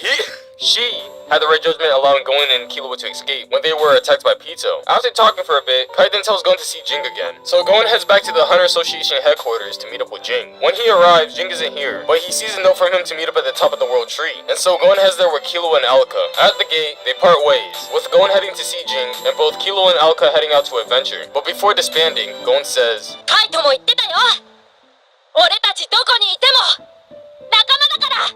[SPEAKER 1] she had the right judgment allowing Gon and Killua to escape when they were attacked by Pito. After talking for a bit, Kite then tells Gon to see Jing again. So Gon heads back to the Hunter Association headquarters to meet up with Jing. When he arrives, Jing isn't here, but he sees a note from him to meet up at the top of the world tree. And so Gon heads there with Killua and Alika. At the gate, they part ways, with Gon heading to see Jing, and both Killua and Alika heading out to adventure. But before disbanding, Gon says,
[SPEAKER 3] カイトも言ってたよ。俺たちどこにいても仲間だから。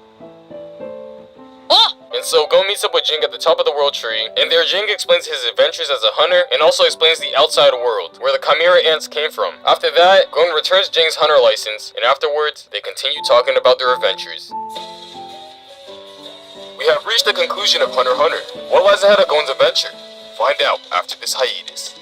[SPEAKER 3] お。
[SPEAKER 1] And so Gon meets up with Jing at the top of the world tree, and there Jing explains his adventures as a hunter and also explains the outside world, where the Chimera ants came from. After that, Gon returns Jing's hunter license, and afterwards, they continue talking about their adventures. We have reached the conclusion of Hunter x Hunter. What lies ahead of Gon's adventure? Find out after this hiatus.